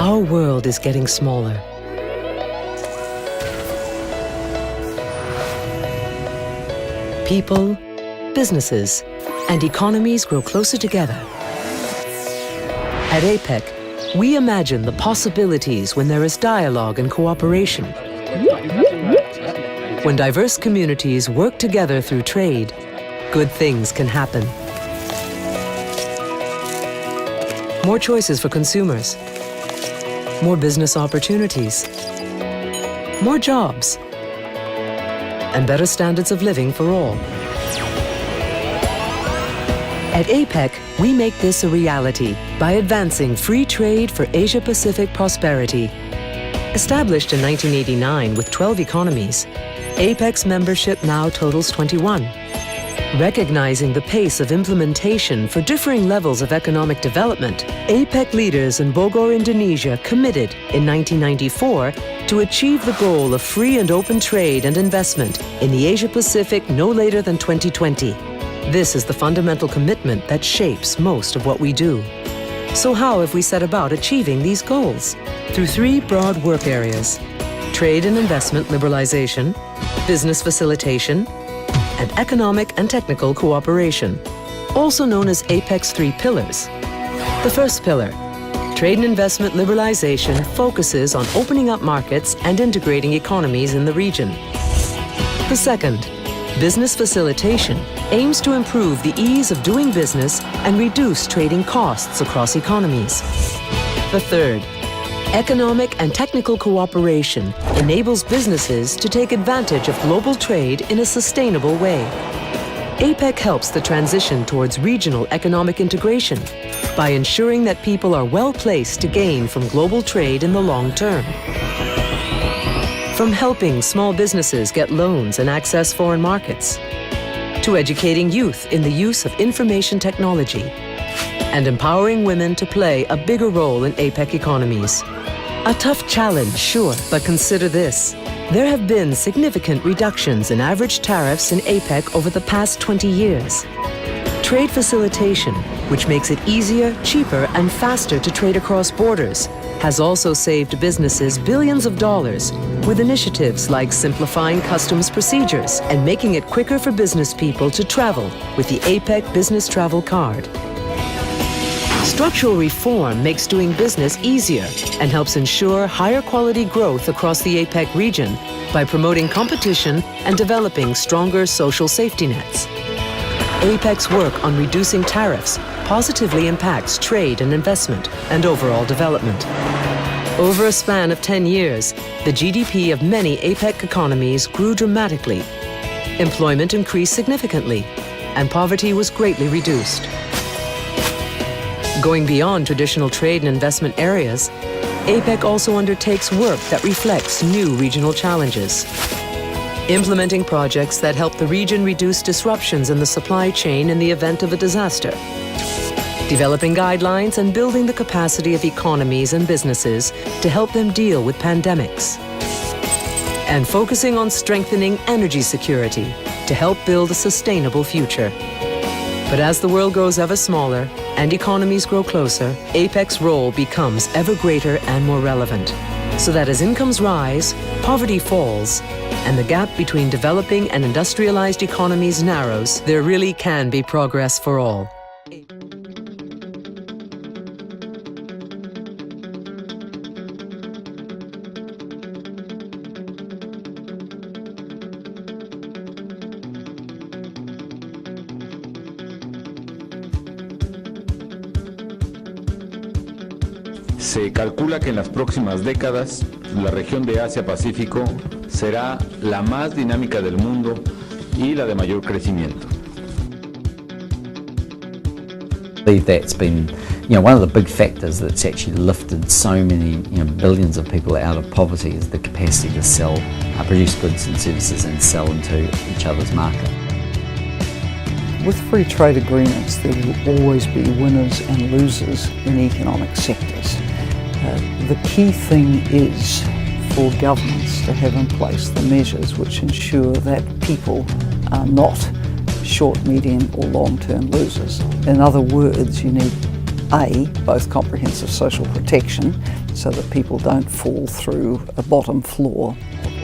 our world is getting smaller. People, businesses, and economies grow closer together. At APEC, we imagine the possibilities when there is dialogue and cooperation. When diverse communities work together through trade, good things can happen. More choices for consumers, more business opportunities, more jobs, and better standards of living for all. At APEC, we make this a reality by advancing free trade for Asia-Pacific prosperity. Established in 1989 with 12 economies, APEC's membership now totals 21. Recognizing the pace of implementation for differing levels of economic development, APEC leaders in Bogor, Indonesia committed in 1994 to achieve the goal of free and open trade and investment in the Asia-Pacific no later than 2020. This is the fundamental commitment that shapes most of what we do. So how have we set about achieving these goals? Through three broad work areas: trade and investment liberalization, business facilitation, and economic and technical cooperation, also known as APEC's three pillars. The first pillar, trade and investment liberalization, focuses on opening up markets and integrating economies in the region. The second, business facilitation, aims to improve the ease of doing business and reduce trading costs across economies. The third, economic and technical cooperation, enables businesses to take advantage of global trade in a sustainable way. APEC helps the transition towards regional economic integration by ensuring that people are well placed to gain from global trade in the long term. From helping small businesses get loans and access foreign markets, to educating youth in the use of information technology, and empowering women to play a bigger role in APEC economies. A tough challenge, sure, but consider this. There have been significant reductions in average tariffs in APEC over the past 20 years. Trade facilitation, which makes it easier, cheaper, and faster to trade across borders, has also saved businesses billions of dollars with initiatives like simplifying customs procedures and making it quicker for business people to travel with the APEC Business Travel Card. Structural reform makes doing business easier and helps ensure higher quality growth across the APEC region by promoting competition and developing stronger social safety nets. APEC's work on reducing tariffs positively impacts trade and investment and overall development. Over a span of 10 years, the GDP of many APEC economies grew dramatically. Employment increased significantly, and poverty was greatly reduced. Going beyond traditional trade and investment areas, APEC also undertakes work that reflects new regional challenges. Implementing projects that help the region reduce disruptions in the supply chain in the event of a disaster. Developing guidelines and building the capacity of economies and businesses to help them deal with pandemics. And focusing on strengthening energy security to help build a sustainable future. But as the world grows ever smaller and economies grow closer, APEC's role becomes ever greater and more relevant, so that as incomes rise, poverty falls, and the gap between developing and industrialized economies narrows, there really can be progress for all. Se calcula que en las próximas décadas la región de Asia-Pacífico será la más dinámica del mundo y la de mayor crecimiento. I believe that's been, one of the big factors that's actually lifted so many, billions of people out of poverty is the capacity to sell, produce goods and services and sell into each other's market. With free trade agreements, there will always be winners and losers in economic sectors. The key thing is for governments to have in place the measures which ensure that people are not short, medium or long-term losers. In other words, you need both comprehensive social protection so that people don't fall through a bottom floor of